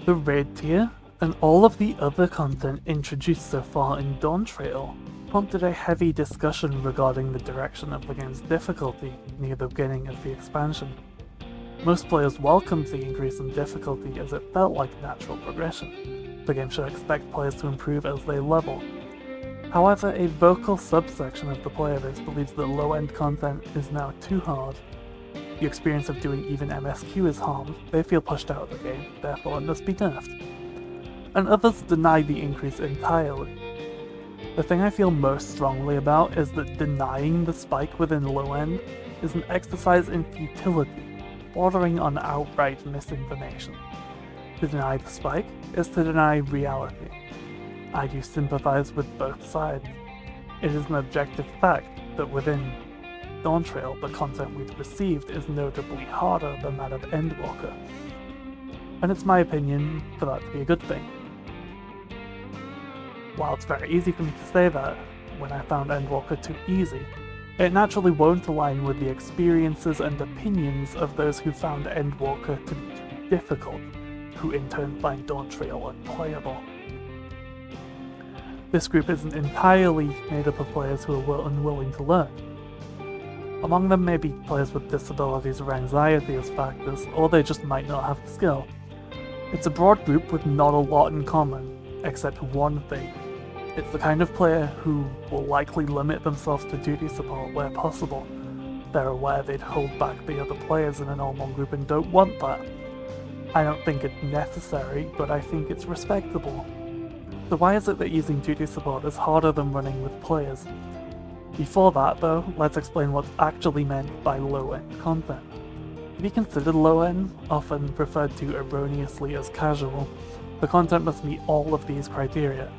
The raid tier, and all of the other content introduced so far in Dawntrail, prompted a heavy discussion regarding the direction of the game's difficulty near the beginning of the expansion. Most players welcomed the increase in difficulty as it felt like natural progression. The game should expect players to improve as they level. However, a vocal subsection of the player base believes that low-end content is now too hard. The experience of doing even MSQ is harmed, they feel pushed out of the game, therefore it must be nerfed. And others deny the increase entirely. The thing I feel most strongly about is that denying the spike within low-end is an exercise in futility, bordering on outright misinformation. To deny the spike is to deny reality. I do sympathize with both sides. It is an objective fact that within Dawntrail, the content we've received is notably harder than that of Endwalker. And it's my opinion for that to be a good thing. While it's very easy for me to say that, when I found Endwalker too easy, it naturally won't align with the experiences and opinions of those who found Endwalker to be too difficult, who in turn find Dawntrail unplayable. This group isn't entirely made up of players who are unwilling to learn. Among them may be players with disabilities or anxiety as factors, or they just might not have the skill. It's a broad group with not a lot in common, except one thing. It's the kind of player who will likely limit themselves to duty support where possible. They're aware they'd hold back the other players in a normal group and don't want that. I don't think it's necessary, but I think it's respectable. So why is it that using duty support is harder than running with players? Before that though, let's explain what's actually meant by low-end content. To be considered low-end, often referred to erroneously as casual, the content must meet all of these criteria.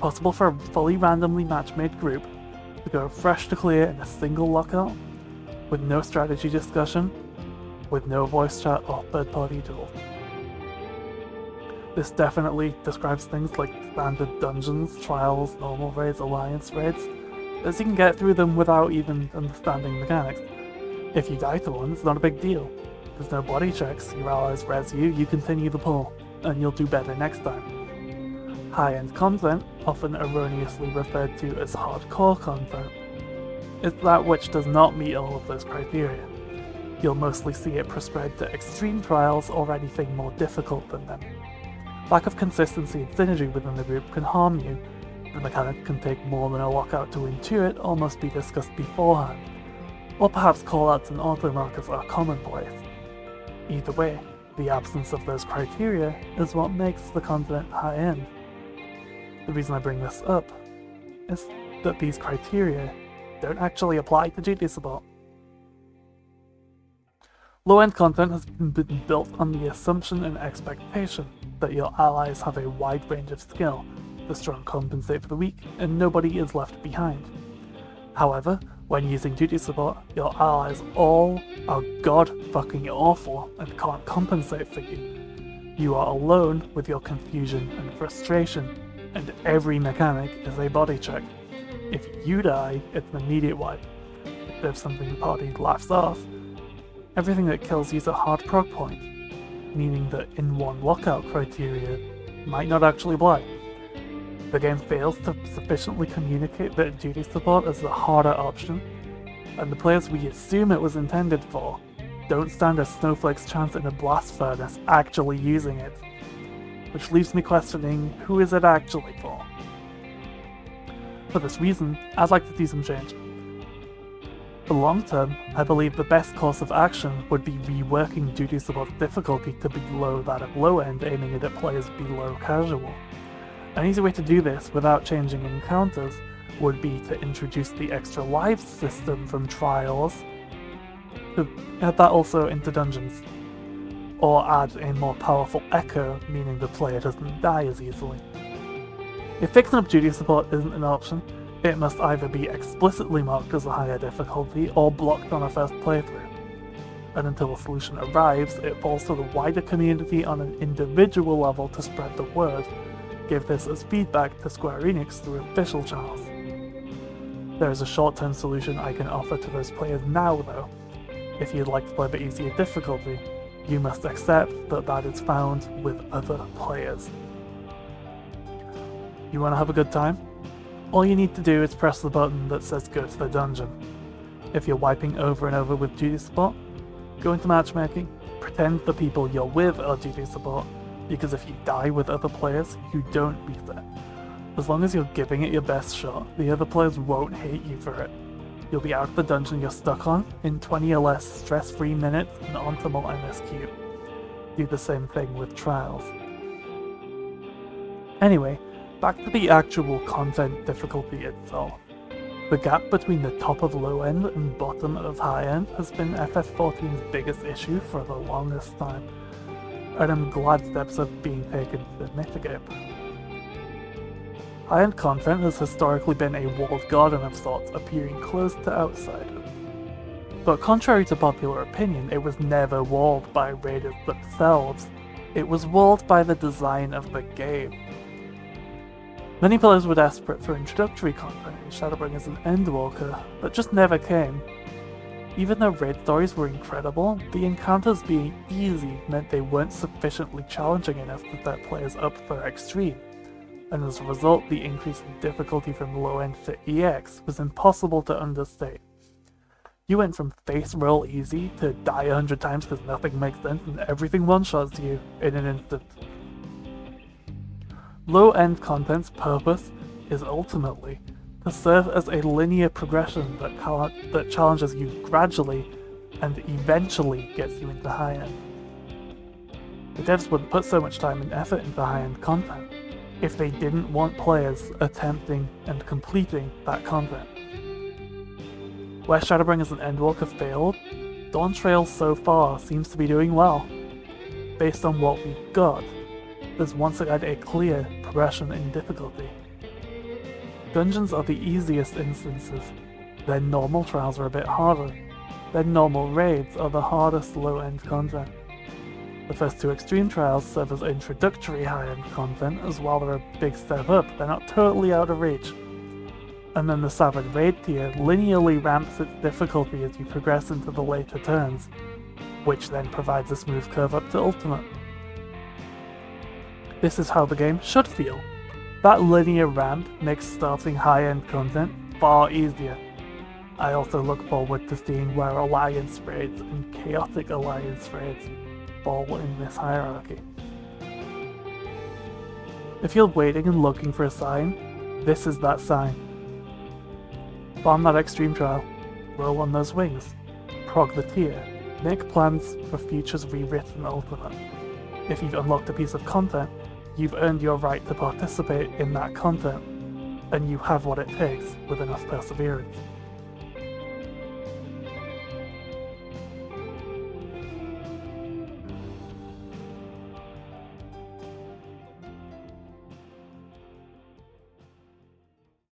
Possible for a fully randomly match-made group to go fresh to clear in a single lockout, with no strategy discussion, with no voice chat or third-party tools. This definitely describes things like standard dungeons, trials, normal raids, alliance raids, as you can get through them without even understanding mechanics. If you die to one, it's not a big deal. There's no body checks, your allies res you, you continue the pull, and you'll do better next time. High-end content, often erroneously referred to as hardcore content, is that which does not meet all of those criteria. You'll mostly see it prescribed to extreme trials or anything more difficult than them. Lack of consistency and synergy within the group can harm you. The mechanic can take more than a lockout to intuit or must be discussed beforehand. Or perhaps callouts and auto-markers are commonplace. Either way, the absence of those criteria is what makes the content high-end. The reason I bring this up is that these criteria don't actually apply to duty support. Low-end content has been built on the assumption and expectation that your allies have a wide range of skill, the strong compensate for the weak, and nobody is left behind. However, when using duty support, your allies all are god-fucking awful and can't compensate for you. You are alone with your confusion and frustration, and every mechanic is a body check. If you die, it's an immediate wipe. If there's something the party laughs off, everything that kills you is a hard prog point, meaning that in one lockout criteria might not actually apply. The game fails to sufficiently communicate that duty support is the harder option, and the players we assume it was intended for don't stand a snowflake's chance in a blast furnace actually using it, which leaves me questioning who is it actually for. For this reason, I'd like to see some change. For long term, I believe the best course of action would be reworking duty support's difficulty to below that of low end, aiming it at players below casual. An easy way to do this without changing encounters would be to introduce the extra lives system from trials, to add that also into dungeons, or add a more powerful echo, meaning the player doesn't die as easily. If fixing up duty support isn't an option, it must either be explicitly marked as a higher difficulty or blocked on a first playthrough. And until a solution arrives, it falls to the wider community on an individual level to spread the word. Give this as feedback to Square Enix through official channels. There is a short-term solution I can offer to those players now though. If you'd like to play the easier difficulty, You must accept that that is found with other players. You want to have a good time? All you need to do is press the button that says go to the dungeon. If you're wiping over and over with duty support, go into matchmaking, pretend the people you're with are duty support, because if you die with other players, you don't reset. As long as you're giving it your best shot, the other players won't hate you for it. You'll be out of the dungeon you're stuck on in 20 or less stress-free minutes and onto more MSQ. Do the same thing with trials. Anyway, back to the actual content difficulty itself. The gap between the top of low end and bottom of high end has been FF14's biggest issue for the longest time, and I'm glad steps are being taken to mitigate. High-end content has historically been a walled garden of sorts, appearing closed to outsiders. But contrary to popular opinion, it was never walled by raiders themselves. It was walled by the design of the game. Many players were desperate for introductory content in Shadowbringers and Endwalker, that just never came. Even though raid stories were incredible, the encounters being easy meant they weren't sufficiently challenging enough to set players up for extreme. And as a result, the increase in difficulty from low end to EX was impossible to understate. You went from face roll easy to die 100 times because nothing makes sense and everything one-shots you in an instant. Low end content's purpose is ultimately to serve as a linear progression that challenges you gradually and eventually gets you into high end. The devs wouldn't put so much time and effort into high end content if they didn't want players attempting and completing that content. Where Shadowbringers and Endwalker failed, Dawntrail so far seems to be doing well. Based on what we've got, there's once again a clear progression in difficulty. Dungeons are the easiest instances, then normal trials are a bit harder, then normal raids are the hardest low-end content. The first two extreme trials serve as introductory high-end content, as while they're a big step up, they're not totally out of reach. And then the Savage Raid tier linearly ramps its difficulty as you progress into the later turns, which then provides a smooth curve up to Ultimate. This is how the game should feel. That linear ramp makes starting high-end content far easier. I also look forward to seeing where Alliance raids and Chaotic Alliance raids fall in this hierarchy. If you're waiting and looking for a sign, this is that sign. Farm that extreme trial, roll on those wings, prog the tier, make plans for futures rewritten Ultimate. If you've unlocked a piece of content, you've earned your right to participate in that content, and you have what it takes with enough perseverance.